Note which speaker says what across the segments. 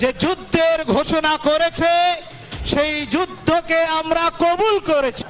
Speaker 1: যে যুদ্ধের ঘোষণা করেছে সেই যুদ্ধকে আমরা কবুল করেছি।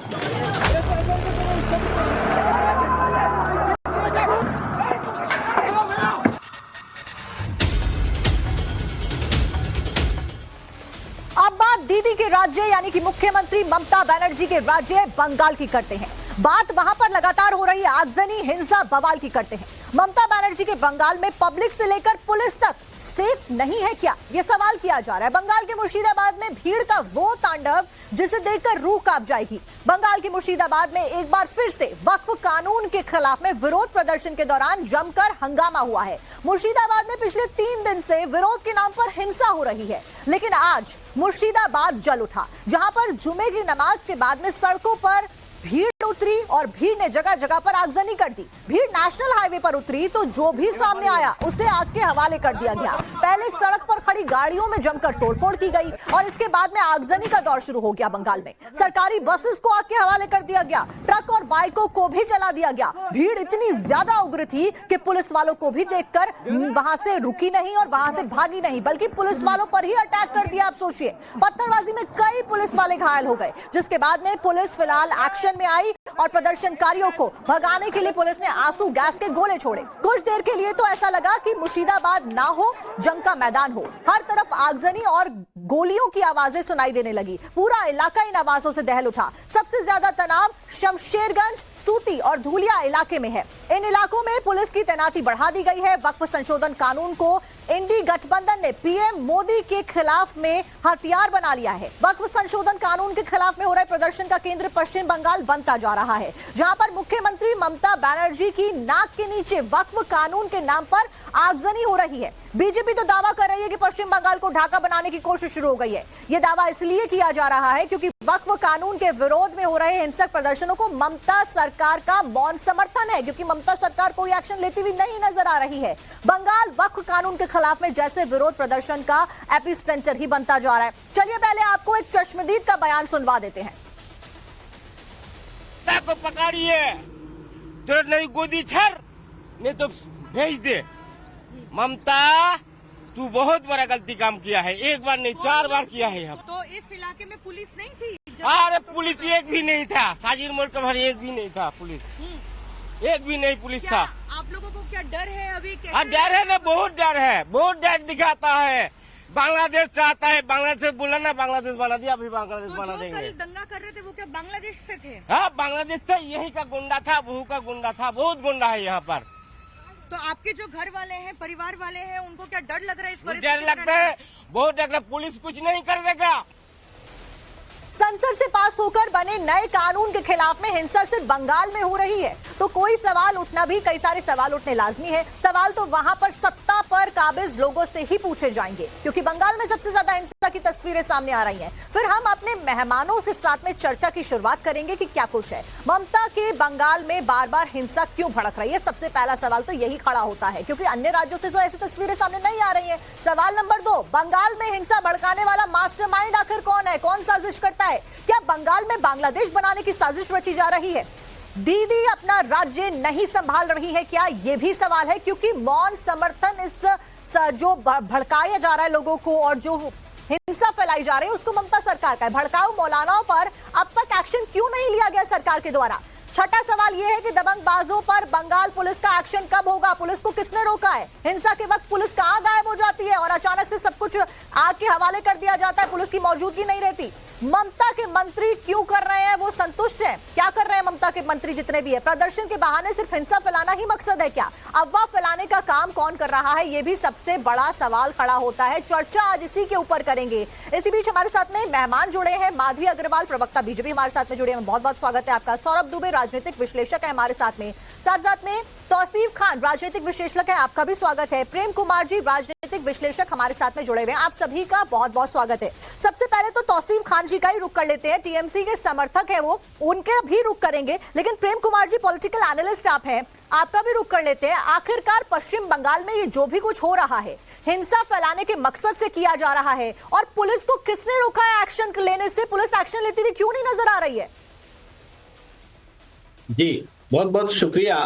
Speaker 2: अब बात दीदी के राज्य यानी कि मुख्यमंत्री ममता बनर्जी के राज्य बंगाल की करते हैं। बात वहां पर लगातार हो रही आगजनी, हिंसा, बवाल की करते हैं। ममता बनर्जी के बंगाल में पब्लिक से लेकर पुलिस तक सेफ नहीं है क्या, ये सवाल किया जा रहा है। बंगाल के मुर्शिदाबाद में भीड़ का वो तांडव जिसे देखकर रूह कांप जाएगी। बंगाल के मुर्शिदाबाद में एक बार फिर से वक्फ कानून के खिलाफ में विरोध प्रदर्शन के दौरान जमकर हंगामा हुआ है। मुर्शिदाबाद में पिछले 3 दिन से विरोध के नाम पर हिंसा हो रही है, लेकिन आज मुर्शिदाबाद जल उठा, जहां पर जुमे की नमाज के बाद में सड़कों पर भीड़ उतरी और भीड़ ने जगह जगह पर आगजनी कर दी। भीड़ नेशनल हाईवे पर उतरी तो जो भी सामने आया उसे आग के हवाले कर दिया गया। पहले सड़क पर खड़ी गाड़ियों में जमकर तोड़फोड़ की गई और इसके बाद में आगजनी का दौर शुरू हो गया। बंगाल में सरकारी बसेस को आग के हवाले कर दिया गया, ट्रक और बाइकों को भी जला दिया गया। भीड़ इतनी ज्यादा उग्र थी कि पुलिस वालों को भी देखकर वहां से रुकी नहीं और वहां से भागी नहीं, बल्कि पुलिस वालों पर ही अटैक कर दिया। आप सोचिए, पत्थरबाजी में कई पुलिस वाले घायल हो गए, जिसके बाद में पुलिस फिलहाल एक्शन में आई और प्रदर्शनकारियों को भगाने के लिए पुलिस ने आंसू गैस के गोले छोड़े। कुछ देर के लिए तो ऐसा लगा कि मुर्शिदाबाद ना हो, जंग का मैदान हो। हर तरफ आगजनी और गोलियों की आवाजें सुनाई देने लगी। पूरा इलाका इन आवाजों से दहल उठा। सबसे ज्यादा तनाव शमशेरगंज, सूती और धूलिया इलाके में है। इन इलाकों में पुलिस की तैनाती बढ़ा दी गई है। वक्फ संशोधन कानून को इंडी गठबंधन ने पीएम मोदी के खिलाफ में हथियार बना लिया है। वक्फ संशोधन कानून के खिलाफ में हो रहे प्रदर्शन का केंद्र पश्चिम बंगाल बनता जा रहा है, जहां पर मुख्यमंत्री ममता बनर्जी की नाक के नीचे वक्फ कानून के नाम पर आगजनी हो रही है। बीजेपी तो दावा कर रही है कि पश्चिम बंगाल को ढाका बनाने की कोशिश शुरू हो गई है। यह दावा इसलिए किया जा रहा है क्योंकि वक्फ कानून के विरोध में हो रहे हिंसक प्रदर्शनों को ममता सरकार का मौन समर्थन है, क्योंकि ममता सरकार कोई एक्शन लेती हुई नहीं नजर आ रही है। बंगाल वक्फ कानून के खिलाफ में जैसे विरोध प्रदर्शन का एपिसेंटर ही बनता जा रहा है। चलिए पहले आपको एक चश्मदीद का बयान सुनवा देते हैं।
Speaker 3: को पकड़िए तो नहीं गोदी छर, नहीं तो भेज दे। ममता, तू बहुत बड़ा गलती काम किया है। एक बार नहीं 4 बार किया है। अब
Speaker 4: तो इस इलाके में पुलिस नहीं थी?
Speaker 3: अरे पुलिस एक भी नहीं था। साजिर मोड़ के भर एक भी नहीं था पुलिस, एक भी नहीं पुलिस था।
Speaker 4: आप लोगों को क्या डर है अभी?
Speaker 3: डर है ना, बहुत डर है, बहुत डर दिखाता है। बांग्लादेश चाहता है, बांग्लादेश बोला ना, बांग्लादेश बना दिया, अभी बांग्लादेश बना देंगे।
Speaker 4: कल दंगा कर रहे थे वो क्या बांग्लादेश से थे?
Speaker 3: हाँ, बांग्लादेश से, यही का गुंडा था, बहू का गुंडा था, बहुत गुंडा है यहाँ पर।
Speaker 4: तो आपके जो घर वाले हैं, परिवार वाले हैं, उनको क्या डर लग रहा है इस
Speaker 3: परिस्थिति? डर लगता है, बहुत डर लगता है। पुलिस कुछ नहीं कर देगा।
Speaker 2: संसद से पास होकर बने नए कानून के खिलाफ में हिंसा सिर्फ बंगाल में हो रही है तो कोई सवाल उठना भी, कई सारे सवाल उठने लाजमी है। सवाल तो वहां पर सत्ता पर काबिज लोगों से ही पूछे जाएंगे, क्योंकि बंगाल में सबसे ज्यादा हिंसा की तस्वीरें सामने आ रही हैं। फिर हम अपने मेहमानों के साथ में चर्चा की शुरुआत करेंगे कि क्या कुछ है, ममता के बंगाल में बार बार हिंसा क्यों भड़क रही है। सबसे पहला सवाल तो यही खड़ा होता है, क्योंकि अन्य राज्यों से तो ऐसी तस्वीरें सामने नहीं आ रही है। सवाल नंबर 2, बंगाल में हिंसा भड़काने वाला मास्टरमाइंड आखिर कौन है, कौन साजिश करता है? क्या बंगाल में बांग्लादेश बनाने की साजिश रची जा रही है? दीदी अपना राज्य नहीं संभाल रही है क्या, यह भी सवाल है, क्योंकि मौन समर्थन इस जो भड़काया जा रहा है लोगों को और जो हिंसा फैलाई जा रही है उसको ममता सरकार का है। भड़काऊ मौलानाओं पर अब तक एक्शन क्यों नहीं लिया गया सरकार के द्वारा? छठा सवाल यह है कि दबंगबाजों पर बंगाल पुलिस का एक्शन कब होगा? पुलिस को किसने रोका है? हिंसा के वक्त पुलिस कहां गायब हो जाती है और अचानक से सब कुछ आग के हवाले कर दिया जाता है, पुलिस की मौजूदगी नहीं रहती। ममता के मंत्री क्यों कर रहे हैं, वो संतुष्ट हैं? क्या कर रहे हैं ममता के मंत्री जितने भी है? प्रदर्शन के बहाने सिर्फ हिंसा फैलाना ही मकसद है क्या? अफवाह फैलाने का काम कौन कर रहा है, ये भी सबसे बड़ा सवाल खड़ा होता है। चर्चा आज इसी के ऊपर करेंगे। इसी बीच हमारे साथ में मेहमान जुड़े हैं। माधवी अग्रवाल, प्रवक्ता बीजेपी, हमारे साथ में जुड़े हैं, बहुत बहुत स्वागत है आपका। सौरभ दुबे, राजनीतिक विश्लेषक है हमारे साथ में। साथ में तौसीफ खान, राजनीतिक विश्लेषक है, आपका भी स्वागत है। प्रेम कुमार जी, राजनीतिक विश्लेषक, हमारे साथ में जुड़े हुए हैं। आप सभी का बहुत बहुत स्वागत है। सबसे पहले तो तौसीफ खान जी का ही रुख कर लेते हैं। टीएमसी के समर्थक है वो, उनके भी रुख करेंगे, लेकिन प्रेम कुमार जी पॉलिटिकल एनालिस्ट आप हैं, आपका भी रुख कर लेते हैं। आखिरकार पश्चिम बंगाल में ये जो भी कुछ हो रहा है हिंसा फैलाने के मकसद से किया जा रहा है और पुलिस को किसने रोका है एक्शन लेने से? पुलिस एक्शन लेती हुई क्यों नहीं नजर आ रही है?
Speaker 5: जी बहुत बहुत शुक्रिया।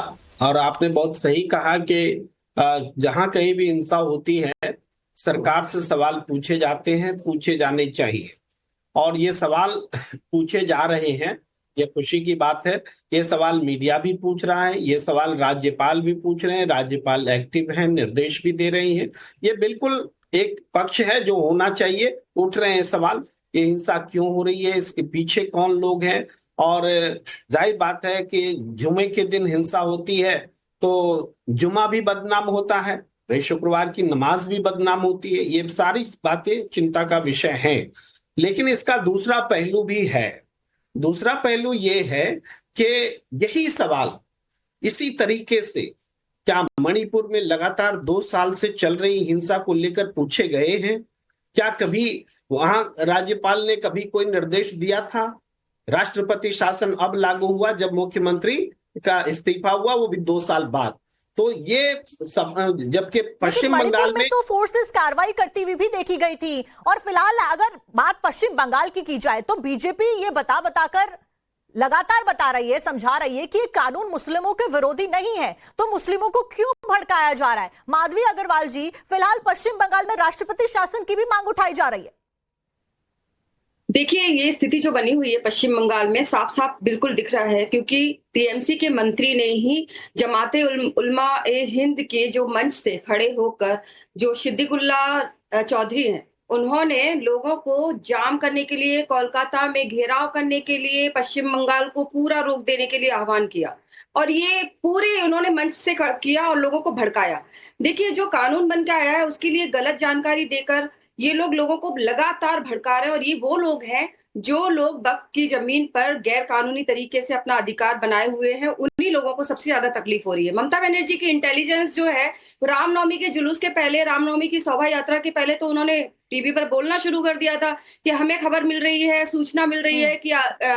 Speaker 5: और आपने बहुत सही कहा कि जहां कहीं भी हिंसा होती है सरकार से सवाल पूछे जाते हैं, पूछे जाने चाहिए, और ये सवाल पूछे जा रहे हैं। ये खुशी की बात है। ये सवाल मीडिया भी पूछ रहा है, ये सवाल राज्यपाल भी पूछ रहे हैं, राज्यपाल एक्टिव हैं, निर्देश भी दे रही हैं। ये बिल्कुल एक पक्ष है जो होना चाहिए। उठ रहे हैं सवाल, ये हिंसा क्यों हो रही है, इसके पीछे कौन लोग हैं। और जाहिर बात है कि जुमे के दिन हिंसा होती है तो जुमा भी बदनाम होता है, शुक्रवार की नमाज भी बदनाम होती है। ये सारी बातें चिंता का विषय हैं। लेकिन इसका दूसरा पहलू भी है। दूसरा पहलू ये है कि यही सवाल इसी तरीके से क्या मणिपुर में लगातार 2 साल से चल रही हिंसा को लेकर पूछे गए हैं? क्या कभी वहां राज्यपाल ने कभी कोई निर्देश दिया था? राष्ट्रपति शासन अब लागू हुआ जब मुख्यमंत्री का इस्तीफा हुआ, वो भी 2 साल बाद। तो ये सब, जबकि पश्चिम बंगाल में
Speaker 2: तो फोर्सेस कार्रवाई करती हुई भी देखी गई थी। और फिलहाल अगर बात पश्चिम बंगाल की जाए तो बीजेपी ये बताकर लगातार बता रही है, समझा रही है कि ये कानून मुस्लिमों के विरोधी नहीं है, तो मुस्लिमों को क्यों भड़काया जा रहा है? माधवी अग्रवाल जी, फिलहाल पश्चिम बंगाल में राष्ट्रपति शासन की भी मांग उठाई जा रही है।
Speaker 6: देखिए, ये स्थिति जो बनी हुई है पश्चिम बंगाल में साफ साफ बिल्कुल दिख रहा है, क्योंकि टीएमसी के मंत्री ने ही जमाते उलमा ए हिंद के जो मंच से खड़े होकर, जो सिद्दीकुल्ला चौधरी हैं, उन्होंने लोगों को जाम करने के लिए, कोलकाता में घेराव करने के लिए, पश्चिम बंगाल को पूरा रोक देने के लिए आह्वान किया। और ये पूरे उन्होंने मंच से किया और लोगों को भड़काया। देखिए, जो कानून बन के आया है उसके लिए गलत जानकारी देकर ये लोगों को लगातार भड़का रहे हैं। और ये वो लोग हैं जो लोग वक्फ की जमीन पर गैर कानूनी तरीके से अपना अधिकार बनाए हुए हैं, उन्हीं लोगों को सबसे ज्यादा तकलीफ हो रही है। ममता बनर्जी की इंटेलिजेंस जो है, रामनवमी के जुलूस के पहले, रामनवमी की शोभा यात्रा के पहले तो उन्होंने टीवी पर बोलना शुरू कर दिया था कि हमें खबर मिल रही है, सूचना मिल रही है कि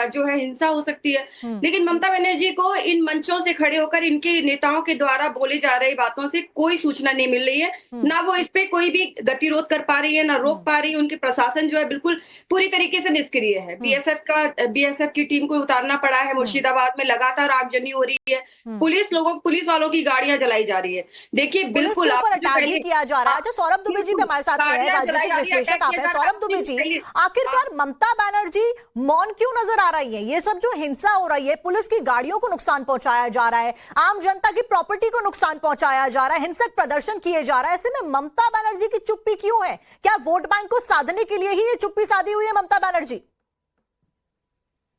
Speaker 6: जो है हिंसा हो सकती है। लेकिन ममता बनर्जी को इन मंचों से खड़े होकर इनके नेताओं के द्वारा बोले जा रही बातों से कोई सूचना नहीं मिल रही है, ना वो इस पे कोई भी गतिरोध कर पा रही है, ना रोक पा रही है। उनके प्रशासन जो है बिल्कुल पूरी तरीके से निष्क्रिय है। बीएसएफ की टीम को उतारना पड़ा है। मुर्शिदाबाद में लगातार आगजनी हो रही है। पुलिस वालों की गाड़ियां जलाई जा रही है। देखिए, बिल्कुल
Speaker 2: किया जा रहा है। अच्छा, सौरभ दुबे जी भी हमारे साथ हैं, राजनीतिक विश्लेषक आप हैं। सौरभ दुबे जी, आखिरकार ममता बनर्जी मौन क्यों नजर आ रही है? ये सब जो हिंसा हो रही है, पुलिस की गाड़ियों को नुकसान पहुंचाया जा रहा है, आम जनता की प्रॉपर्टी को नुकसान पहुंचाया जा रहा है, हिंसक प्रदर्शन किए जा रहा है, ऐसे में ममता बनर्जी की चुप्पी क्यों है? क्या वोट बैंक को साधने के लिए ही ये चुप्पी साधी हुई है ममता बनर्जी?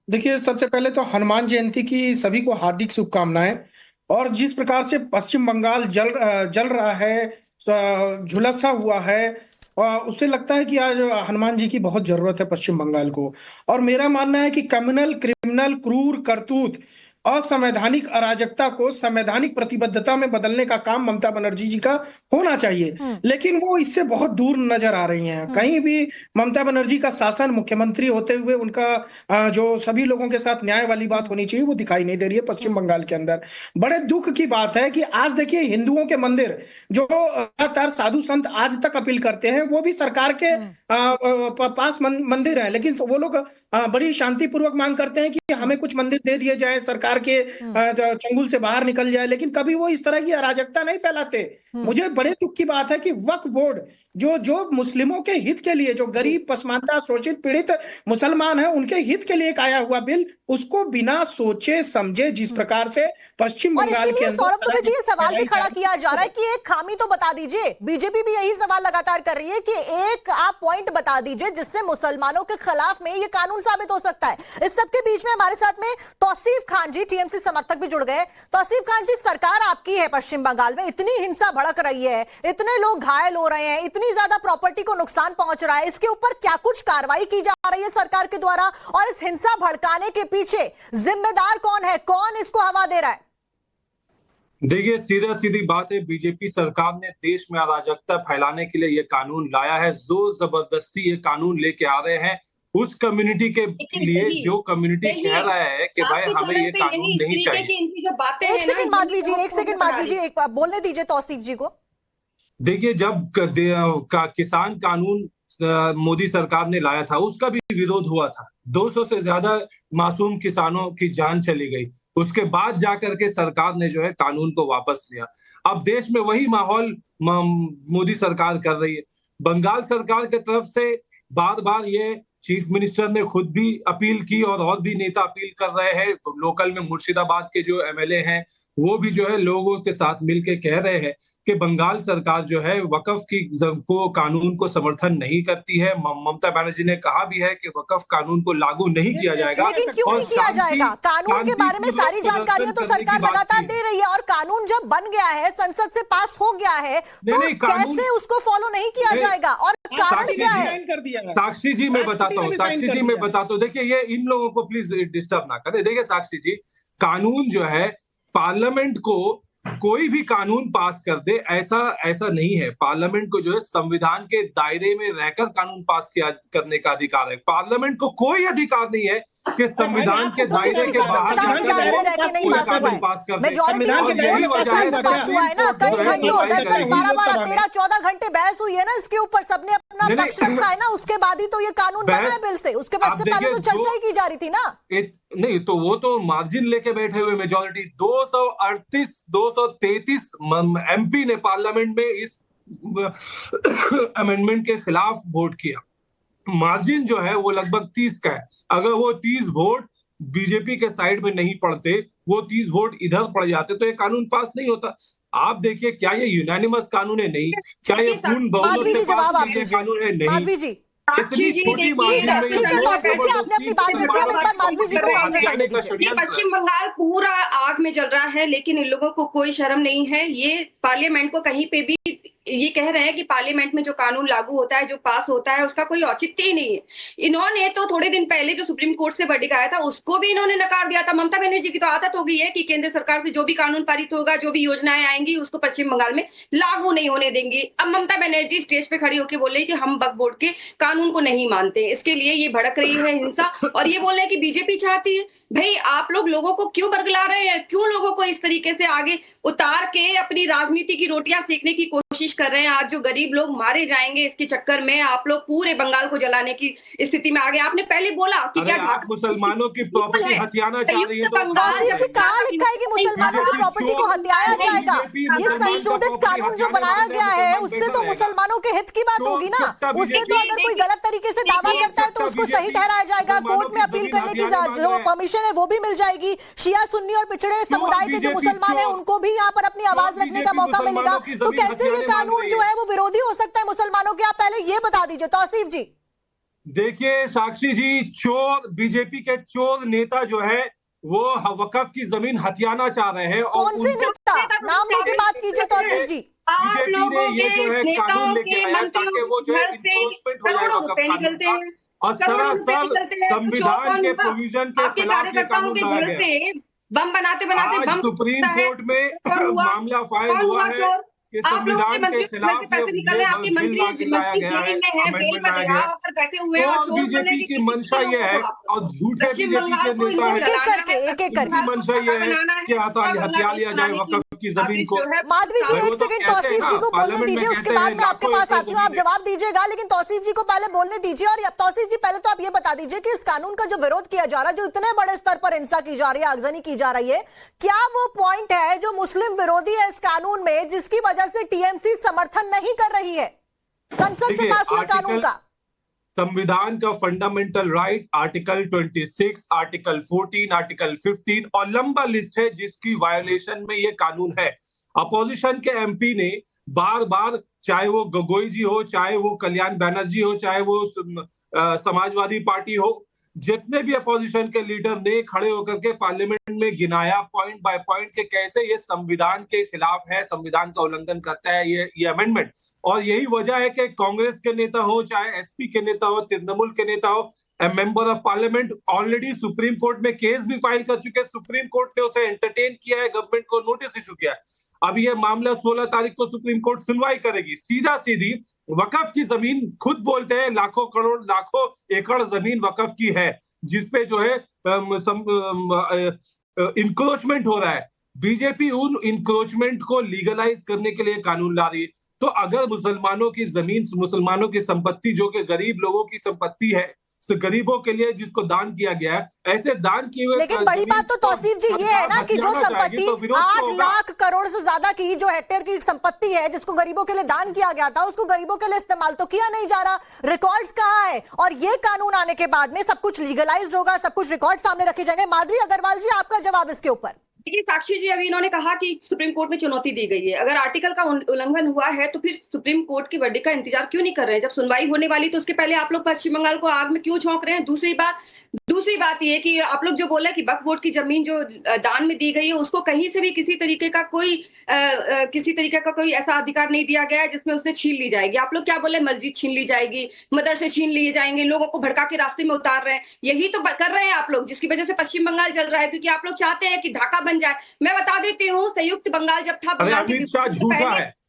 Speaker 7: देखिए, सबसे पहले तो हनुमान जयंती की सभी को हार्दिक शुभकामनाएं। और जिस प्रकार से पश्चिम बंगाल जल रहा है, झुलसा हुआ है, उससे लगता है कि आज हनुमान जी की बहुत जरूरत है पश्चिम बंगाल को। और मेरा मानना है कि कम्युनल, क्रिमिनल, क्रूर करतूत, असंवैधानिक अराजकता को संवैधानिक प्रतिबद्धता में बदलने का काम ममता बनर्जी जी का होना चाहिए, लेकिन वो इससे बहुत दूर नजर आ रही हैं। कहीं भी ममता बनर्जी का शासन, मुख्यमंत्री होते हुए उनका जो सभी लोगों के साथ न्याय वाली बात होनी चाहिए, वो दिखाई नहीं दे रही है पश्चिम बंगाल के अंदर। बड़े दुख की बात है कि आज देखिए, हिंदुओं के मंदिर जो लगातार साधु संत आज तक अपील करते हैं, वो भी सरकार के पास मंदिर है, लेकिन वो लोग बड़ी शांतिपूर्वक मांग करते हैं कि हमें कुछ मंदिर दे दिए जाए, सरकार के चंगुल से बाहर निकल जाए, लेकिन कभी वो इस तरह की अराजकता नहीं फैलाते। मुझे बड़े दुख की बात है कि वक्फ बोर्ड जो मुस्लिमों के हित के लिए, जो गरीब, पसमानदा, शोषित, पीड़ित मुसलमान है, उनके हित के लिए एक आया हुआ बिल, उसको बिना सोचे समझे जिस प्रकार से पश्चिम बंगाल के अंदर
Speaker 2: सौरभ दुबे जी, ये सवाल भी खड़ा किया जा रहा है कि एक खामी तो बता दीजिए। बीजेपी भी यही सवाल लगातार कर रही है कि एक आप पॉइंट बता दीजिए जिससे मुसलमानों के खिलाफ में ये कानून साबित हो सकता है। इस सबके बीच में हमारे साथ में तौसीफ खान जी, टीएमसी समर्थक, भी जुड़ गए। तौसीफ खान जी, सरकार आपकी है पश्चिम बंगाल में, इतनी हिंसा भड़क रही है, इतने लोग घायल हो रहे हैं, इतनी ज्यादा प्रॉपर्टी को नुकसान पहुंच रहा है, इसके ऊपर क्या कुछ कार्रवाई की जा रही है सरकार के द्वारा? और इस हिंसा भड़काने के पीछे जिम्मेदार कौन है, कौन इसको हवा दे रहा है?
Speaker 8: देखिए, सीधी बात है, बीजेपी सरकार ने देश में अराजकता फैलाने के लिए ये कानून लाया है। जोर जबरदस्ती ये कानून लेके आ रहे हैं उस कम्युनिटी के लिए जो कम्युनिटी कह रहा है कि भाई हमें ये कानून नहीं चाहिए।
Speaker 2: एक सेकंड माधवी जी, एक बोलने दीजिए तौसीफ जी को।
Speaker 8: देखिए, जब किसान कानून मोदी सरकार ने लाया था, उसका भी विरोध हुआ था। 200 से ज्यादा मासूम किसानों की जान चली गई। उसके बाद जाकर के सरकार ने जो है कानून को वापस लिया। अब देश में वही माहौल मोदी सरकार कर रही है। बंगाल सरकार की तरफ से बार बार ये चीफ मिनिस्टर ने खुद भी अपील की और भी नेता अपील कर रहे हैं। तो लोकल में मुर्शिदाबाद के जो एमएलए हैं वो भी जो है लोगों के साथ मिलकर कह रहे हैं कि बंगाल सरकार जो है वक्फ की को कानून को समर्थन नहीं करती है। ममता बनर्जी ने कहा भी है कि वक्फ कानून को लागू नहीं किया जाएगा।
Speaker 2: लेकिन क्यों नहीं किया जाएगा? कानून के बारे में सारी जानकारियां तो सरकार लगातार दे रही है, और कानून जब बन गया है, संसद से पास हो गया है, तो कैसे उसको फॉलो नहीं किया जाएगा? और कारण क्या है?
Speaker 8: साक्षी जी मैं बताता हूँ, देखिए ये इन लोगों को प्लीज डिस्टर्ब ना करें। देखिए साक्षी जी, कानून जो है पार्लियामेंट को कोई भी कानून पास कर दे ऐसा नहीं है। पार्लियामेंट को जो है संविधान के दायरे में रहकर कानून पास करने का अधिकार है। पार्लियामेंट को कोई अधिकार नहीं है कि संविधान के दायरे के बाहर कानून पास कर दे।
Speaker 2: 13-14 घंटे बहस हुई है ना इसके ऊपर, सबने अपना पक्ष रखा है ना, उसके बाद ही तो ये कानून बना है बिल से। उसके बाद से पहले तो चर्चा ही की जा रही थी ना।
Speaker 8: नहीं तो वो तो मार्जिन लेके बैठे हुए मेजॉरिटी 233 एमपी ने पार्लियामेंट में इस अमेंडमेंट के खिलाफ वोट किया। मार्जिन जो है वो लगभग 30 का है। अगर वो 30 वोट बीजेपी के साइड में नहीं पड़ते, वो 30 वोट इधर पड़ जाते, तो ये कानून पास नहीं होता। आप देखिए, क्या ये यूनानिमस कानून है? नहीं। क्या ये पूर्ण बहुमत से पास किया कानून है? नहीं।
Speaker 6: ये पश्चिम बंगाल पूरा आग में जल रहा है, लेकिन इन लोगों को कोई शर्म नहीं है। ये पार्लियामेंट को कहीं पे भी ये कह रहे हैं कि पार्लियामेंट में जो कानून लागू होता है, जो पास होता है, उसका कोई औचित्य ही नहीं है। इन्होंने तो थोड़े दिन पहले जो सुप्रीम कोर्ट से वर्डिक्ट आया था उसको भी इन्होंने नकार दिया था। ममता बनर्जी की तो आदत हो गई है कि केंद्र सरकार से जो भी कानून पारित होगा, जो भी योजनाएं आएंगी, उसको पश्चिम बंगाल में लागू नहीं होने देंगी। अब ममता बनर्जी स्टेज पे खड़ी होकर बोल रही है कि हम वक्फ बोर्ड के कानून को नहीं मानते। इसके लिए ये भड़क रही है हिंसा, और ये बोल रहे हैं कि बीजेपी चाहती है। भाई आप लोगों को क्यों बरगला रहे हैं? क्यों लोगों को इस तरीके से आगे उतार के अपनी राजनीति की रोटियां सेकने की कोशिश कर रहे हैं? आज जो गरीब लोग मारे जाएंगे इसके चक्कर में आप लोग पूरे बंगाल को जलाने की स्थिति में आ गए। आपने पहले बोला कि क्या
Speaker 8: आप मुसलमानों की प्रॉपर्टी हथियाना चाह रही है, तो
Speaker 2: कहाँ लिखा है कि मुसलमानों की प्रॉपर्टी को हथियाया जाएगा? ये संशोधित कानून जो बनाया गया है उससे तो मुसलमानों के हित की बात होगी ना। उससे तो अगर कोई गलत तरीके से दावा करता है तो उसको सही ठहराया जाएगा। कोर्ट में अपील करने की जो परमिशन है वो भी मिल जाएगी। शिया, सुन्नी और पिछड़े समुदाय के जो मुसलमान हैं उनको भी यहाँ पर अपनी आवाज रखने का मौका मिलेगा। तो कैसे ये कानून जो है वो विरोधी हो सकता है मुसलमानों के? आप पहले ये बता दीजिए तौसीफ जी।
Speaker 8: देखिए साक्षी जी, चोर बीजेपी के चोर नेता जो है वो वक्फ की जमीन हथियाना चाह रहे हैं। और
Speaker 2: कौन से नेता? नाम लेके बात कीजिए तौसीफ जी।
Speaker 8: बीजेपी ने ये जो है कानून लेके आया ताकि वो जो है इन्फोर्समेंट हो जाए वक्फ कानून का, और सरासर संविधान के प्रोविजन के खिलाफ ये कानून लाया गया।
Speaker 6: बम बनाते
Speaker 8: आज सुप्रीम कोर्ट में मामला फाइल हुआ है कि संविधान के खिलाफ
Speaker 6: आपके मंत्री जेल में है, बेल पर रिहा होकर बैठे हुए हैं, और चोर बनने
Speaker 8: की मंशा ये है, और झूठे बीजेपी के नेता है, मंशा ये है कि हथिया लिया जाए वक्फ की जमीन को।
Speaker 2: माधवी जी एक सेकंड तौसीफ जी को बोलने दीजिए, उसके बाद मैं आपके पास आती हूँ, आप जवाब दीजिएगा, लेकिन तौसीफ जी को पहले बोलने दीजिए। और तौसीफ जी पहले तो आप ये बता दीजिए कि इस कानून का जो विरोध किया जा रहा है, जो इतने बड़े स्तर पर हिंसा की जा रही है, आगजनी की जा रही है, क्या वो पॉइंट है जो मुस्लिम विरोधी है इस कानून में, जिसकी वजह से टीएमसी समर्थन नहीं कर रही है संसद से पास हुए कानून का?
Speaker 8: संविधान का fundamental right article 26, article 14, article 15 और लंबा लिस्ट है जिसकी वायोलेशन में ये कानून है। अपोजिशन के एमपी ने बार बार, चाहे वो गोगोई जी हो, चाहे वो कल्याण बनर्जी हो, चाहे वो समाजवादी पार्टी हो, जितने भी अपोजिशन के लीडर ने खड़े होकर के पार्लियामेंट में गिनाया पॉइंट बाय पॉइंट के कैसे ये संविधान के खिलाफ है, संविधान का उल्लंघन करता है ये अमेंडमेंट। और यही वजह है कि कांग्रेस के नेता हो, चाहे एसपी के नेता हो, तृणमूल के नेता हो, member of parliament already supreme court में केस भी फाइल कर चुके हैं। सुप्रीम कोर्ट ने उसे एंटरटेन किया है, गवर्नमेंट को नोटिस इशू किया है। अब ये मामला 16 तारीख को सुप्रीम कोर्ट सुनवाई करेगी। सीधा सीधी वक्फ की जमीन, खुद बोलते हैं लाखों करोड़ लाखों एकड़ जमीन वक्फ की है, जिसपे जो है इंक्रोचमेंट हो रहा है। बीजेपी उन इंक्रोचमेंट को लीगलाइज करने के लिए कानून ला रही है। तो अगर मुसलमानों की जमीन, मुसलमानों की संपत्ति, जो कि गरीब लोगों की संपत्ति है, गरीबों के लिए जिसको दान किया गया है, ऐसे दान किए हुए।
Speaker 2: लेकिन बड़ी बात तो तौसीफ जी ये है ना कि जो संपत्ति 8 लाख करोड़ से ज्यादा की जो हेक्टेयर की संपत्ति है जिसको गरीबों के लिए दान किया गया था, उसको गरीबों के लिए इस्तेमाल तो किया नहीं जा रहा। रिकॉर्ड्स कहाँ है? और ये कानून आने के बाद में सब कुछ लीगलाइज होगा, सब कुछ रिकॉर्ड सामने रखे जाएंगे। माधुरी अग्रवाल जी, आपका जवाब इसके ऊपर।
Speaker 6: देखिए साक्षी जी, अभी इन्होंने कहा कि सुप्रीम कोर्ट में चुनौती दी गई है। अगर आर्टिकल का उल्लंघन हुआ है तो फिर सुप्रीम कोर्ट की वर्डिक्ट का इंतजार क्यों नहीं कर रहे हैं? जब सुनवाई होने वाली तो उसके पहले आप लोग पश्चिम बंगाल को आग में क्यों झोंक रहे हैं? दूसरी बात ये कि आप लोग जो बोल रहे हैं कि वक्फ बोर्ड की जमीन जो दान में दी गई है उसको कहीं से भी किसी तरीके का कोई ऐसा अधिकार नहीं दिया गया है जिसमें उसने छीन ली जाएगी। आप लोग क्या बोल रहे हैं? मस्जिद छीन ली जाएगी, मदरसे छीन लिए जाएंगे, लोगों को भड़का के रास्ते में उतार रहे हैं। यही तो कर रहे हैं आप लोग, जिसकी वजह से पश्चिम बंगाल जल रहा है, क्योंकि आप लोग चाहते हैं कि ढाका बन जाए। मैं बता देती हूँ, संयुक्त बंगाल जब था,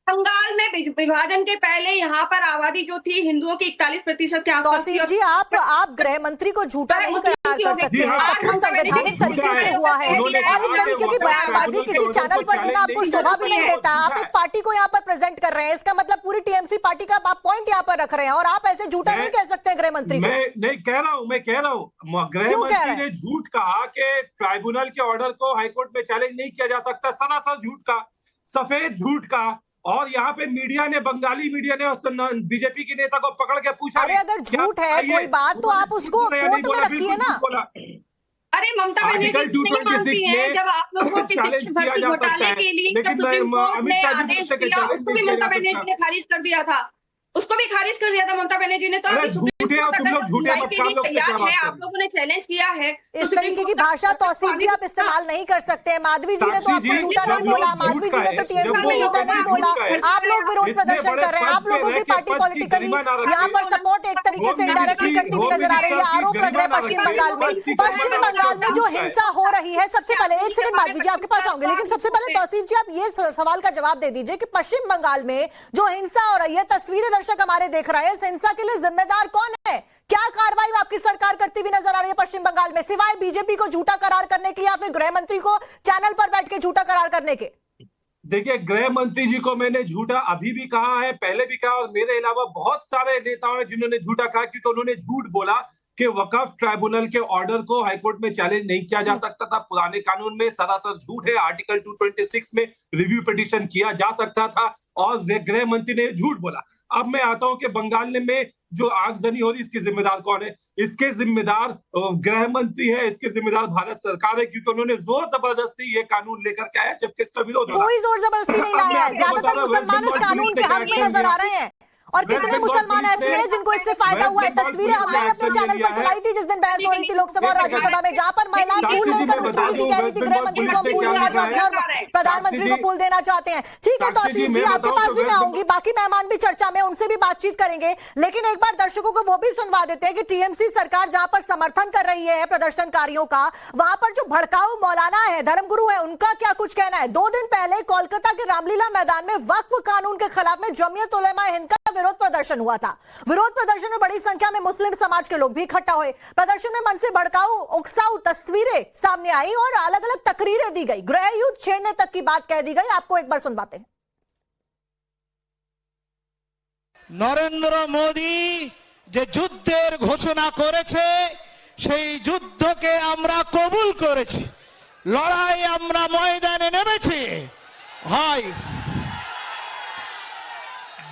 Speaker 6: बंगाल में विभाजन के पहले यहाँ पर आबादी जो थी हिंदुओं की 41% के आसपास थी।
Speaker 2: जी आप गृह मंत्री को झूठा नहीं करार कर सकते हैं, आपको संवैधानिक तरीके से हुआ है। और इस तरीके की बयानबाजी किसी चैनल पर देना आपको शोभा भी नहीं देता। आप एक पार्टी को यहाँ पर प्रेजेंट कर रहे हैं, इसका मतलब पूरी टीएमसी पार्टी का आप पॉइंट यहाँ पर रख रहे हैं, और आप ऐसे झूठा नहीं कह सकते गृह मंत्री को।
Speaker 8: मैं नहीं कह रहा हूँ, मैं कह रहा हूँ गृह मंत्री ने झूठ कहा कि ट्राइब्यूनल के ऑर्डर को हाईकोर्ट में चैलेंज नहीं किया जा सकता। सरासर झूठ का, सफेद झूठ का। और यहाँ पे मीडिया ने, बंगाली मीडिया ने बीजेपी के नेता को पकड़ के पूछा,
Speaker 2: अरे अगर झूठ है कोई बात तो आप उसको कोर्ट में रखिए ना।
Speaker 6: अरे ममता बनर्जी नहीं मानती है जब आप लोगों के शिक्षक भर्ती घोटाले के लिए सुप्रीम कोर्ट ने आदेश दिया, उसको भी ममता बनर्जी ने खारिज कर दिया था, ममता बनर्जी ने। तो तैयार है, आप लोगों ने चैलेंल किया है।
Speaker 2: इस तरीके की भाषा तौसीफ जी आप इस्तेमाल नहीं कर सकते हैं। माधवी जी ने तो आपको झूठा नहीं बोला, माधवी जी ने तो टीएमसी को झूठा नहीं बोला। आप लोग विरोध प्रदर्शन कर रहे हैं, आप लोगों की पार्टी पॉलिटिकली यहाँ पर सपोर्ट एक तरीके से इनडायरेक्टली करती हुई नजर आ रही है। आरोप लग रहे हैं पश्चिम बंगाल में जो हिंसा हो रही है। सबसे पहले एक सेकंड माधवी जी आपके पास आऊंगे, लेकिन सबसे पहले तौसीफ जी आप ये सवाल का जवाब दे दीजिए कि पश्चिम बंगाल में जो हिंसा हो रही है, तस्वीरें दर्शक हमारे देख रहे हैं, इस हिंसा के लिए जिम्मेदार कौन है? क्या कार्रवाई आपकी सरकार करती हुई नजर आ रही है पश्चिम बंगाल में, सिवाय बीजेपी को झूठा करार करने की या फिर गृह मंत्री को चैनल पर बैठ के झूठा करार करने के?
Speaker 8: देखिए, गृह मंत्री जी को मैंने झूठा अभी भी कहा है, पहले भी कहा, और मेरे अलावा बहुत सारे नेताओं ने जिन्होंने झूठा कहा, क्योंकि उन्होंने झूठ बोला कि वक्फ ट्राइब्यूनल के ऑर्डर को हाईकोर्ट में चैलेंज नहीं किया जा सकता था। पुराने कानून में सरासर झूठ है, आर्टिकल 226 में रिव्यू पिटीशन किया जा सकता था, और गृह मंत्री ने झूठ बोला। अब मैं आता हूं कि बंगाल में जो आगजनी हो रही, इसके जिम्मेदार कौन है? इसके जिम्मेदार गृह मंत्री है, इसके जिम्मेदार भारत सरकार है, क्योंकि उन्होंने जोर जबरदस्ती ये कानून लेकर के आया, जबकि इसका विरोध हो रहा है।
Speaker 2: कोई जोर जबरदस्ती नहीं लाया है, ज्यादातर मुसलमान इस कानून के हक में नजर आ रहे हैं, और कितने मुसलमान ऐसे हैं जिनको इससे फायदा हुआ है। तस्वीरें हमने अपने चैनल पर चलाई थी जिस दिन बहस हो रही थी लोकसभा और राज्यसभा में, जहां पर महिलाएं फूल लेकर उठी हुई कह रही थी गृह मंत्री को फूल देना चाहते हैं और प्रधानमंत्री को फूल देना चाहते हैं। ठीक है तौसीफ जी, आपके पास भी मैं आऊंगी, बाकी मेहमान भी चर्चा में, उनसे भी बातचीत करेंगे, लेकिन एक बार दर्शकों को वो भी सुनवा देते हैं कि टीएमसी सरकार जहां पर समर्थन कर रही है प्रदर्शनकारियों का, वहां पर जो भड़काऊ मौलाना है, धर्मगुरु है, उनका क्या कुछ कहना है। 2 दिन पहले कोलकाता के रामलीला मैदान में वक्फ कानून के खिलाफ में जमीयत उलेमा हिंद का विरोध प्रदर्शन हुआ था। विरोध प्रदर्शन में बड़ी संख्या में मुस्लिम समाज के लोग भी इकट्ठा हुए। प्रदर्शन में मन से भड़काऊ उकसाऊ तस्वीरें सामने आई और अलग अलग तकरीरें दी गई, गृह युद्ध छेड़ने तक की बात कह दी गई। आपको एक बार सुनवाते हैं।
Speaker 1: নরেন্দ্র মোদি যে যুদ্ধের ঘোষণা করেছে সেই যুদ্ধকে আমরা কবুল করেছি, লড়াই আমরা ময়দানে নেমেছি। হয়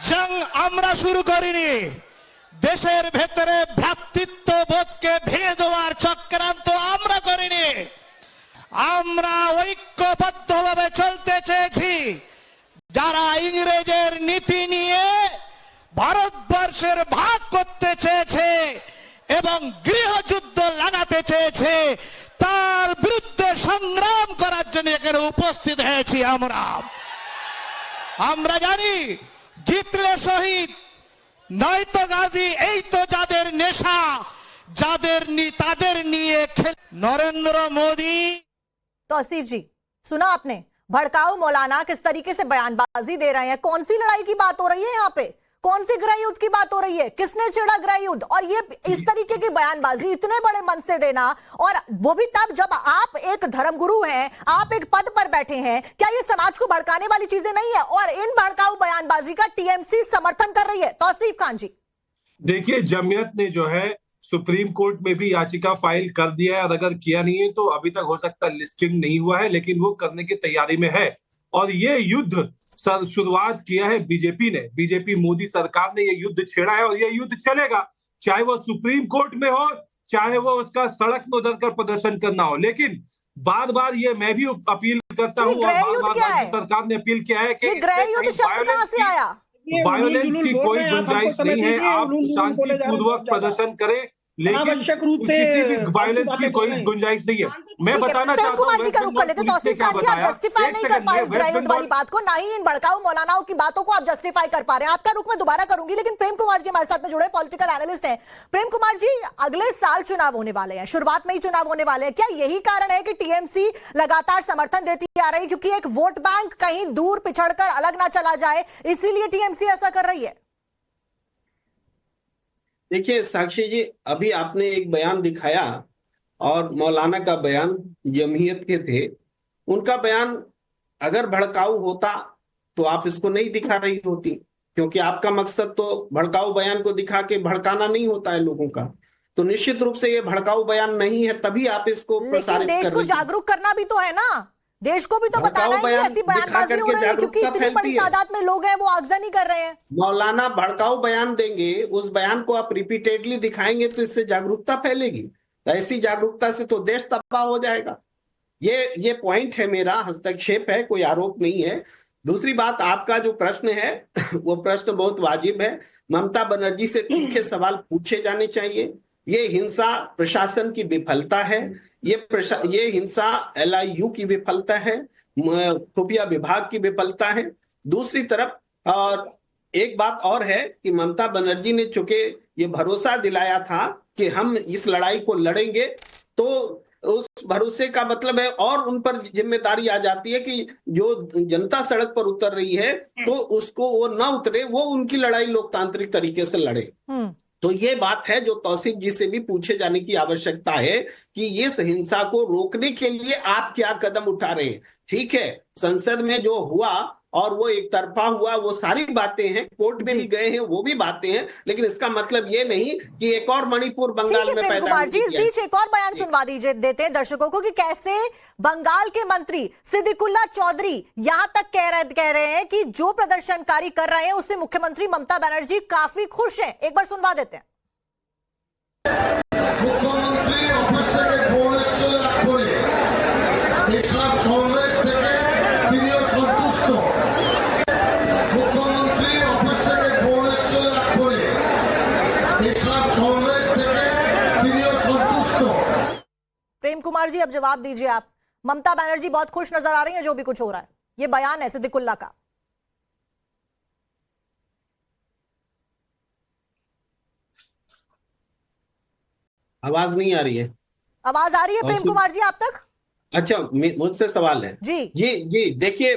Speaker 1: জং আমরা শুরু করিনি, দেশের ভেতরে ভ্রাতৃত্ব বোধকে ভেঙে দেওয়ার চক্রান্ত আমরা করিনি, আমরা ঐক্যবদ্ধভাবে চলতে চেয়েছি। যারা ইংরেজের নীতি নিয়ে ভারতবর্ষের ভাগ করতে চেয়েছে এবং গৃহযুদ্ধ লাগাতে চেয়েছে, তার বিরুদ্ধে সংগ্রাম করার জন্য এখানে উপস্থিত হয়েছি। আমরা জানি জিতলে শহীদ, নয়তো গাজী। এই তো যাদের নেশা, তাদের নিয়ে नरेंद्र मोदी।
Speaker 2: तौसीफ जी, सुना आपने भड़काऊ मौलाना किस तरीके से बयानबाजी दे रहे हैं। कौन सी लड़ाई की बात हो रही है यहाँ पे, कौन सी गृह युद्ध की बात हो रही है, किसने छेड़ा गृह युद्ध? और ये इस तरीके की बयानबाजी इतने बड़े मन से देना, और वो भी तब जब आप एक धर्मगुरु हैं, आप एक पद पर बैठे हैं। क्या ये समाज को भड़काने वाली चीजें नहीं है? और इन भड़काऊ बयानबाजी का टीएमसी समर्थन कर रही है। तौसीफ खान जी,
Speaker 8: देखिए, जमीयत ने जो है सुप्रीम कोर्ट में भी याचिका फाइल कर दिया है, और अगर किया नहीं है तो अभी तक हो सकता है लिस्टिंग नहीं हुआ है, लेकिन वो करने की तैयारी में है। और ये युद्ध शुरुआत किया है बीजेपी ने, बीजेपी मोदी सरकार ने ये युद्ध छेड़ा है, और ये युद्ध चलेगा, चाहे वो सुप्रीम कोर्ट में हो, चाहे वो उसका सड़क में उतरकर प्रदर्शन करना हो। लेकिन बार बार ये मैं भी अपील करता हूँ, और बार बार राज्य सरकार ने अपील किया है कि वायलेंस की कोई गुंजाइश नहीं है, आप शांतिपूर्वक प्रदर्शन करें, लेकिन
Speaker 7: आवश्यक रूप से
Speaker 8: वायलेंस की कोई गुंजाइश नहीं है। मैं बताना चाहता हूं,
Speaker 2: कुमार जी का रुख कर लेते हैं। तौसीफ खान जी, आप जस्टिफाई नहीं कर पाए इजराइल युद्ध वाली बात को, ना ही इन भड़काऊ मौलानाओं की बातों को आप जस्टिफाई कर पा रहे हैं। आपका रुख मैं दोबारा करूंगी, लेकिन प्रेम कुमार जी हमारे साथ में जुड़े पॉलिटिकल एनालिस्ट हैं। प्रेम कुमार जी, अगले साल चुनाव होने वाले हैं, शुरुआत में ही चुनाव होने वाले हैं, क्या यही कारण है कि टीएमसी लगातार समर्थन देती आ रही है, क्योंकि एक वोट बैंक कहीं दूर पिछड़कर अलग ना चला जाए, इसीलिए टीएमसी ऐसा कर रही है?
Speaker 5: देखिए साक्षी जी, अभी आपने एक बयान दिखाया, और मौलाना का बयान जमहियत के थे, उनका बयान अगर भड़काऊ होता तो आप इसको नहीं दिखा रही होती, क्योंकि आपका मकसद तो भड़काऊ बयान को दिखा के भड़काना नहीं होता है लोगों का। तो निश्चित रूप से ये भड़काऊ बयान नहीं है, तभी आप इसको प्रसारित कर रही हैं।
Speaker 2: देश को जागरूक करना भी तो है ना, देश को भी तो बताना है कि ऐसी बयानबाजी हो रही है, क्योंकि इतनी बड़ी तादाद में लोग हैं वो आगजनी कर रहे हैं।
Speaker 5: मौलाना भड़काऊ बयान देंगे, उस बयान को आप रिपीटेडली दिखाएंगे तो इससे जागरूकता फैलेगी। ऐसी जागरूकता से तो देश तबाह हो जाएगा। ये पॉइंट है मेरा, हस्तक्षेप है, कोई आरोप नहीं है। दूसरी बात, आपका जो प्रश्न है वो प्रश्न बहुत वाजिब है। ममता बनर्जी से तीखे सवाल पूछे जाने चाहिए। ये हिंसा प्रशासन की विफलता है, ये हिंसा LIU की विफलता है, खुफिया विभाग की विफलता है। दूसरी तरफ और एक बात और है कि ममता बनर्जी ने चूंकि ये भरोसा दिलाया था कि हम इस लड़ाई को लड़ेंगे, तो उस भरोसे का मतलब है और उन पर जिम्मेदारी आ जाती है कि जो जनता सड़क पर उतर रही है तो उसको वो ना उतरे, वो उनकी लड़ाई लोकतांत्रिक तरीके से लड़े। तो ये बात है जो तौसीफ जी से भी पूछे जाने की आवश्यकता है कि इस हिंसा को रोकने के लिए आप क्या कदम उठा रहे हैं। ठीक है, संसद में जो हुआ और वो एक तरफा हुआ, वो सारी बातें हैं, कोर्ट में भी गए हैं, वो भी बातें हैं, लेकिन इसका मतलब ये नहीं कि एक और मणिपुर बंगाल में पैदा
Speaker 2: कुमार जी, इस बीच एक और बयान सुनवा दीजिए, देते हैं दर्शकों को कि कैसे बंगाल के मंत्री सिद्दीकुल्ला चौधरी यहां तक कह रहे हैं कि जो प्रदर्शनकारी कर रहे हैं उससे मुख्यमंत्री ममता बनर्जी काफी खुश है। एक बार सुनवा देते हैं।
Speaker 9: मुख्यमंत्री ऑफिस থেকে ফোন এসেছিল এক্ষুনি, এইসব সমাবেশ থেকে তিনিও সন্তুষ্ট। মুখ্যমন্ত্রী অফিস থেকে ফোন এসেছিল এক্ষুনি, এইসব সমাবেশ থেকে তিনিও সন্তুষ্ট।
Speaker 2: प्रेम कुमार जी, अब जवाब दीजिए आप। ममता बनर्जी बहुत खुश नजर आ रही है जो भी कुछ हो रहा है, ये बयान है सिद्दीकुल्ला का।
Speaker 5: आवाज नहीं आ रही है?
Speaker 2: आवाज आ रही है प्रेम कुमार जी आप तक?
Speaker 5: अच्छा, मुझसे सवाल है जी। देखिए,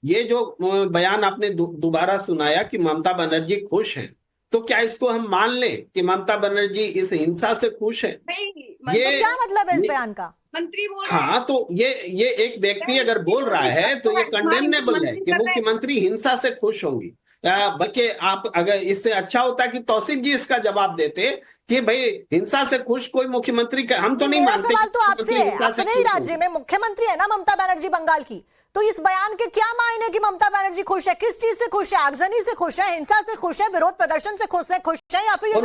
Speaker 5: ये जो बयान आपने दोबारा सुनाया कि ममता बनर्जी खुश हैं, तो क्या इसको हम मान लें कि ममता बनर्जी इस हिंसा से खुश है?
Speaker 2: ये क्या मतलब है इस बयान का?
Speaker 6: मंत्री बोल
Speaker 5: हाँ, तो ये एक व्यक्ति अगर बोल रहा है तो ये कंडेमनेबल है कि मुख्यमंत्री हिंसा से खुश होंगी। बल्कि आप अगर इससे अच्छा होता कि तौसीफ जी इसका जवाब देते कि भाई हिंसा से खुश कोई मुख्यमंत्री का, हम तो नहीं मानते।
Speaker 2: सवाल तो आपसे है, अपने ही राज्य में मुख्यमंत्री है ना ममता बनर्जी बंगाल की, तो इस बयान के क्या मायने कि ममता बनर्जी खुश है? किस चीज से खुश है? आगजनी से खुश है, हिंसा से खुश है, विरोध प्रदर्शन से खुश है, या फिर ये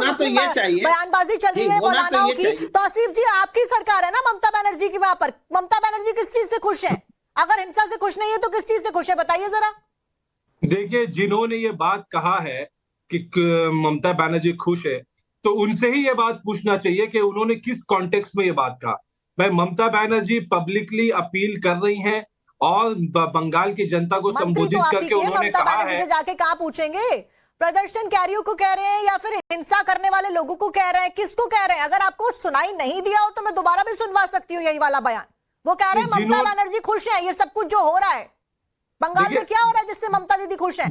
Speaker 2: बयानबाजी चल रही है मौलानाओं की? तौसीफ जी, आपकी सरकार है ना ममता बनर्जी की, वहां पर ममता बनर्जी किस चीज से खुश है? अगर हिंसा से खुश नहीं है तो किस चीज से खुश है, बताइए जरा।
Speaker 8: देखिए, जिन्होंने ये बात कहा है कि ममता बनर्जी खुश है, तो उनसे ही ये बात पूछना चाहिए कि उन्होंने किस कॉन्टेक्स्ट में ये बात कहा। भाई, ममता बनर्जी पब्लिकली अपील कर रही हैं और बंगाल की जनता को संबोधित करके उन्होंने कहा है।
Speaker 2: से जाके कहाँ पूछेंगे? प्रदर्शनकारियों को कह रहे हैं या फिर हिंसा करने वाले लोगों को कह रहे हैं? किसको कह रहे हैं? अगर आपको सुनाई नहीं दिया हो तो मैं दोबारा भी सुनवा सकती हूँ यही वाला बयान। वो कह रहे हैं ममता बनर्जी खुश है, ये सब कुछ जो हो रहा है बंगाल में क्या हो रहा है जिससे ममता दीदी खुश है?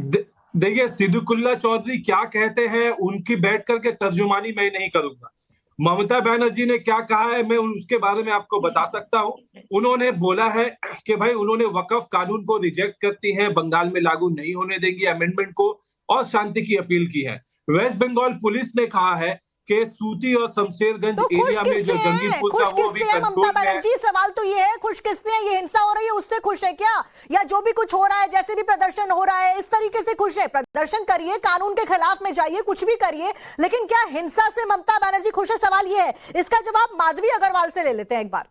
Speaker 8: देखिए, सिद्दीकुल्ला चौधरी क्या कहते हैं उनकी बैठ करके तर्जुमानी मैं नहीं करूंगा। ममता बनर्जी ने क्या कहा है मैं उसके बारे में आपको बता सकता हूं। उन्होंने बोला है कि भाई उन्होंने वक्फ कानून को रिजेक्ट करती है, बंगाल में लागू नहीं होने देंगी अमेंडमेंट को, और शांति की अपील की है। वेस्ट बंगाल पुलिस ने कहा है कि सूती और शमशेरगंज
Speaker 2: तो खुश
Speaker 8: एरिया में जो
Speaker 2: किससे
Speaker 8: जंगीपुर
Speaker 2: हैं?
Speaker 8: था
Speaker 2: खुश
Speaker 8: वो भी
Speaker 2: किससे है
Speaker 8: कंट्रोल
Speaker 2: ममता
Speaker 8: में है।
Speaker 2: बनर्जी? सवाल तो ये है, खुश किससे है? ये हिंसा हो रही है उससे खुश है क्या? या जो भी कुछ हो रहा है, जैसे भी प्रदर्शन हो रहा है, इस तरीके से खुश है? प्रदर्शन करिए, कानून के खिलाफ में जाइए, कुछ भी करिए, लेकिन क्या हिंसा से ममता बनर्जी खुश है? सवाल ये है। इसका जवाब माधवी अग्रवाल से ले लेते हैं एक बार।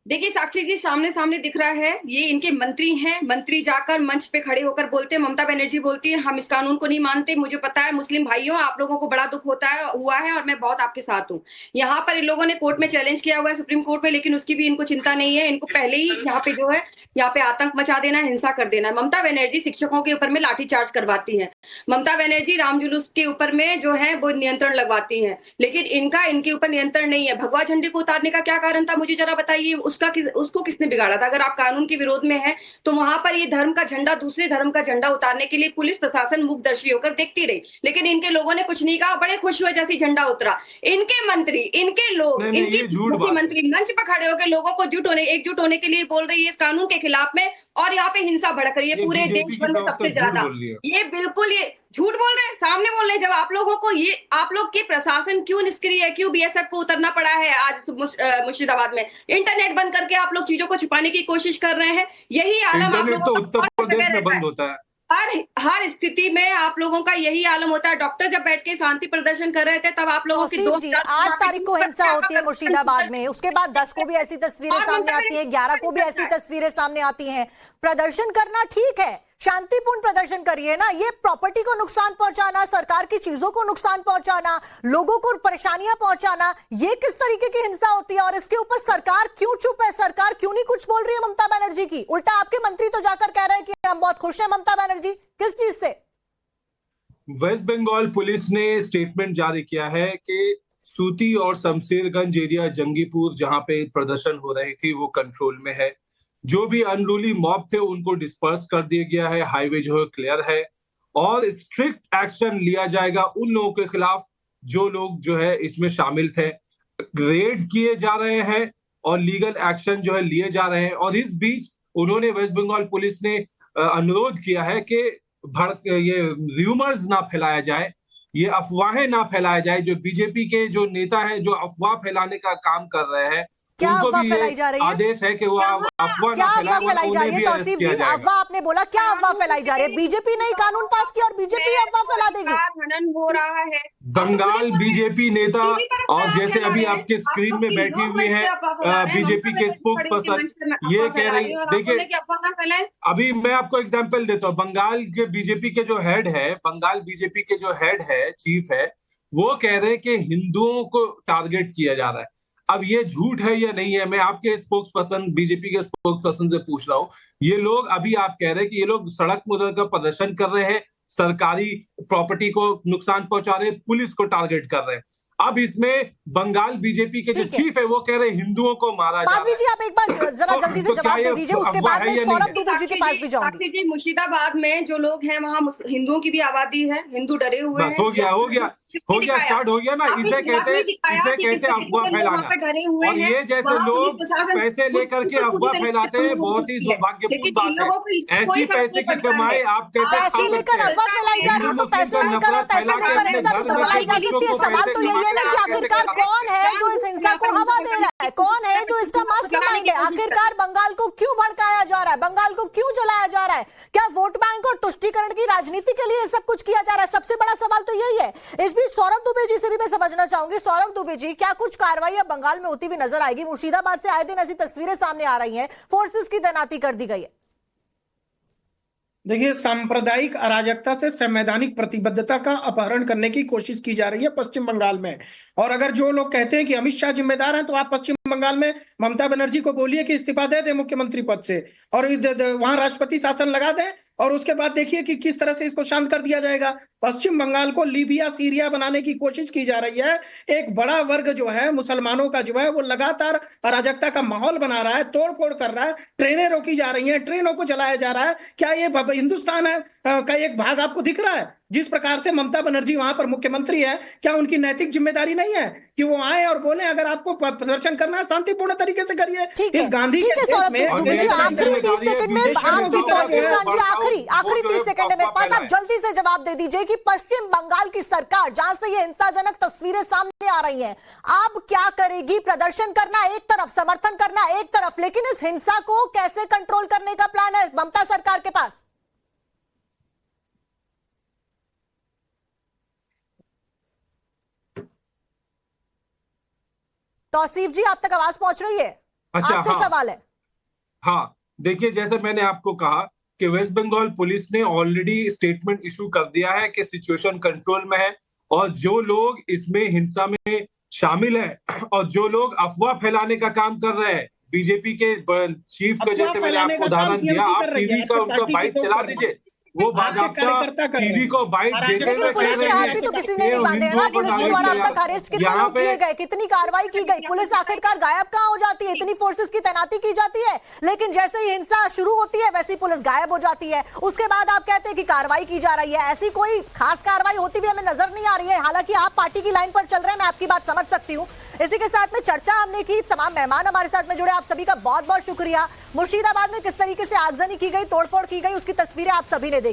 Speaker 6: देखिए साक्षी जी, सामने सामने दिख रहा है, ये इनके मंत्री हैं। मंत्री जाकर मंच पे खड़े होकर बोलते हैं, ममता बनर्जी बोलती है हम इस कानून को नहीं मानते, मुझे पता है मुस्लिम भाइयों आप लोगों को बड़ा दुख हुआ है और मैं बहुत आपके साथ हूँ। यहाँ पर इन लोगों ने कोर्ट में चैलेंज किया हुआ है, सुप्रीम कोर्ट में, लेकिन उसकी भी इनको चिंता नहीं है। इनको पहले ही यहाँ पे जो है, यहाँ पे आतंक मचा देना है, हिंसा कर देना है। ममता बनर्जी शिक्षकों के ऊपर में लाठीचार्ज करवाती है। ममता बनर्जी राम जुलूस के ऊपर में जो है वो नियंत्रण लगवाती है, लेकिन इनके ऊपर नियंत्रण नहीं है। भगवा झंडे को उतारने का क्या कारण था, मुझे जरा बताइए। उसको किसने बिगाड़ा था? अगर आप कानून के विरोध में हैं तो वहां पर ये धर्म का झंडा, दूसरे धर्म का झंडा उतारने के लिए पुलिस प्रशासन मूकदर्शी होकर देखती रही, लेकिन इनके लोगों ने कुछ नहीं कहा, बड़े खुश हुए जैसे झंडा उतरा। इनके मंत्री, इनके लोग, इनके मुख्यमंत्री मंच पर खड़े होकर लोगों को एकजुट होने के लिए बोल रही है इस कानून के खिलाफ में, और यहाँ पे हिंसा भड़क रही है पूरे देश भर में सबसे ज्यादा। ये बिल्कुल ये झूठ बोल रहे हैं, सामने बोल रहे हैं। जब आप लोगों को ये, आप लोग के प्रशासन क्यों निष्क्रिय है, क्यों बीएसएफ को उतरना पड़ा है आज मुर्शिदाबाद में? इंटरनेट बंद करके आप लोग चीजों को छिपाने की कोशिश कर रहे हैं। यही आलम आप लोगों का
Speaker 8: उत्तर प्रदेश में बंद होता है।
Speaker 6: हर स्थिति में आप लोगों का यही आलम होता है। डॉक्टर जब बैठ के शांति प्रदर्शन कर रहे थे तब आप लोगों की
Speaker 2: 8 तारीख को हिंसा होती है मुर्शिदाबाद में, उसके बाद 10 को भी ऐसी तस्वीरें सामने आती हैं, 11 को भी ऐसी तस्वीरें सामने आती हैं। प्रदर्शन करना ठीक है, शांतिपूर्ण प्रदर्शन करिए ना। ये प्रॉपर्टी को नुकसान पहुंचाना, सरकार की चीजों को नुकसान पहुंचाना, लोगों को परेशानियां पहुंचाना, ये किस तरीके की हिंसा होती है? और इसके ऊपर सरकार क्यों चुप है? सरकार क्यों नहीं कुछ बोल रही है ममता बनर्जी की? उल्टा आपके मंत्री तो जाकर कह रहे हैं कि हम बहुत खुश हैं ममता बनर्जी। किस चीज से?
Speaker 8: वेस्ट बंगाल पुलिस ने स्टेटमेंट जारी किया है कि सूती और शमशेरगंज एरिया जंगीपुर जहां पे प्रदर्शन हो रही थी वो कंट्रोल में है। जो भी अनरूली मॉब थे उनको डिस्पर्स कर दिया गया है, हाईवे जो है क्लियर है, और स्ट्रिक्ट एक्शन लिया जाएगा उन लोगों के खिलाफ जो लोग जो है इसमें शामिल थे। रेड किए जा रहे हैं और लीगल एक्शन जो है लिए जा रहे हैं। और इस बीच उन्होंने, वेस्ट बंगाल पुलिस ने अनुरोध किया है कि ये र्यूमर्स ना फैलाया जाए, ये अफवाहें ना फैलाया जाए। जो बीजेपी के जो नेता हैं जो अफवाह फैलाने का काम कर रहे हैं, उनको भी ये आदेश है कि वो अफवाह ना फैलाएं, उन्हें भी अरेस्ट किया जाएगा।
Speaker 2: अफवाह आपने बोला, क्या अफवाह फैलाई जा रही है? बीजेपी ने कानून पास किया और बीजेपी अफवाह फैला देगी?
Speaker 6: हनन हो रहा है।
Speaker 8: बंगाल बीजेपी नेता, और जैसे अभी आपके स्क्रीन में बैठी हुई है बीजेपी के स्पोक्स पर्सन, ये कह रही, देखिए अभी मैं आपको एग्जांपल देता हूँ। बंगाल के बीजेपी के जो हेड है, बंगाल बीजेपी के जो हेड है, चीफ है, वो कह रहे हैं कि हिंदुओं को टारगेट किया जा रहा है। अब ये झूठ है या नहीं है, मैं आपके स्पोक्स पर्सन, बीजेपी के स्पोक्स पर्सन से पूछ रहा हूँ। ये लोग, अभी आप कह रहे हैं कि ये लोग सड़क पर उतर कर प्रदर्शन कर रहे हैं, सरकारी प्रॉपर्टी को नुकसान पहुंचा रहे हैं, पुलिस को टारगेट कर रहे हैं। अब इसमें बंगाल बीजेपी के जो चीफ है वो कह रहे हैं हिंदुओं को मारा जा रहा है।
Speaker 2: माधवी जी, आप एक बार जरा जल्दी से जवाब दे दीजिए, उसके बाद मैं सौरभ दुबे जी के पास भी जाऊंगी।
Speaker 6: मुर्शिदाबाद में जो लोग हैं वहाँ हिंदुओं की भी आबादी है, हिंदू डरे हुए हैं।
Speaker 8: हो गया स्टार्ट हो गया ना। इसे कहते अफवाह फैलाना। और ये जैसे लोग पैसे लेकर के अफवाह फैलाते हैं, बहुत ही दुर्भाग्यपूर्ण बात है। ऐसी पैसे की कमाई आप
Speaker 2: पैसे लेकर अफवाह फैलाई जा रही है, तो पैसे लेकर पैसे लेकर सवाल तो यही है ना कि आखिरकार कौन है जो इस हिंसा को हवा दे रहा है? कौन है जो इसका मास्टरमाइंड है? आखिरकार बंगाल को क्यों भड़काया जा रहा है? बंगाल को क्यों जलाया जा रहा है? क्या वोट बैंक और तुष्टीकरण की राजनीति के लिए सब कुछ किया जा रहा है? सबसे बड़ा सवाल तो यही है। इस बीच सौरभ दुबे जी से भी मैं समझना चाहूंगी। सौरभ दुबे जी, क्या कुछ कार्रवाई अब बंगाल में होती हुई नजर आएगी? मुर्शिदाबाद से आए दिन ऐसी तस्वीरें सामने आ रही हैं, फोर्सेस की तैनाती कर दी गई है।
Speaker 7: देखिए, सांप्रदायिक अराजकता से संवैधानिक प्रतिबद्धता का अपहरण करने की कोशिश की जा रही है पश्चिम बंगाल में। और अगर जो लोग कहते हैं कि अमित शाह जिम्मेदार हैं, तो आप पश्चिम बंगाल में ममता बनर्जी को बोलिए कि इस्तीफा दे दे मुख्यमंत्री पद से, और वहां राष्ट्रपति शासन लगा दे, और उसके बाद देखिए कि किस तरह से इसको शांत कर दिया जाएगा। पश्चिम बंगाल को लीबिया, सीरिया बनाने की कोशिश की जा रही है। एक बड़ा वर्ग जो है मुसलमानों का जो है वो लगातार अराजकता का माहौल बना रहा है, तोड़ फोड़ कर रहा है, ट्रेनें रोकी जा रही हैं, ट्रेनों को जलाया जा रहा है। क्या ये हिंदुस्तान है? का एक भाग आपको दिख रहा है? जिस प्रकार से ममता बनर्जी वहां पर मुख्यमंत्री है, क्या उनकी नैतिक जिम्मेदारी नहीं है कि वो आए और बोले अगर आपको प्रदर्शन करना है शांतिपूर्ण तरीके से करिए? इस गांधी के देश में
Speaker 2: आखिरी 30 सेकंड में आखिरी 30 सेकंड में पास आप जल्दी से जवाब दे दीजिए कि पश्चिम बंगाल की सरकार, जहां से ये हिंसाजनक तस्वीरें सामने आ रही हैं, अब क्या करेगी? प्रदर्शन करना एक तरफ, समर्थन करना एक तरफ, लेकिन इस हिंसा को कैसे कंट्रोल करने का प्लान है ममता सरकार के पास? तौसीफ जी, आप तक आवाज पहुंच रही है?
Speaker 8: अच्छा,
Speaker 2: आपसे सवाल है।
Speaker 8: हाँ, देखिए, जैसे मैंने आपको कहा कि वेस्ट बंगाल पुलिस ने ऑलरेडी स्टेटमेंट इशू कर दिया है कि सिचुएशन कंट्रोल में है, और जो लोग इसमें हिंसा में शामिल है और जो लोग अफवाह फैलाने का काम कर रहे हैं, बीजेपी के चीफ को, जैसे मैंने आपको उदाहरण दिया, आप टीवी का उनका बाइट चला दीजिए, वो बाकायदा टीवी को बाइट देते हुए कह रहे हैं
Speaker 2: तो किसी ने नहीं बांधे ना, पुलिस द्वारा अब तक अरेस्ट कितने लोग किए गए, कितनी कार्रवाई की गई, पुलिस आखिरकार गायब कहां हो जाती है? इतनी फोर्सेस की तैनाती की जाती है, लेकिन जैसे ही हिंसा शुरू होती है वैसी पुलिस गायब हो जाती है। उसके बाद आप कहते हैं कि कार्रवाई की जा रही है, ऐसी कोई खास कार्रवाई होती भी हमें नजर नहीं आ रही है। हालांकि आप पार्टी की लाइन पर चल रहे हैं, मैं आपकी बात समझ सकती हूँ। इसी के साथ में चर्चा हमने की, तमाम मेहमान हमारे साथ में जुड़े, आप सभी का बहुत बहुत शुक्रिया। मुर्शिदाबाद में किस तरीके से आगजनी की गई, तोड़फोड़ की गई, उसकी तस्वीरें आप सभी ने देखी।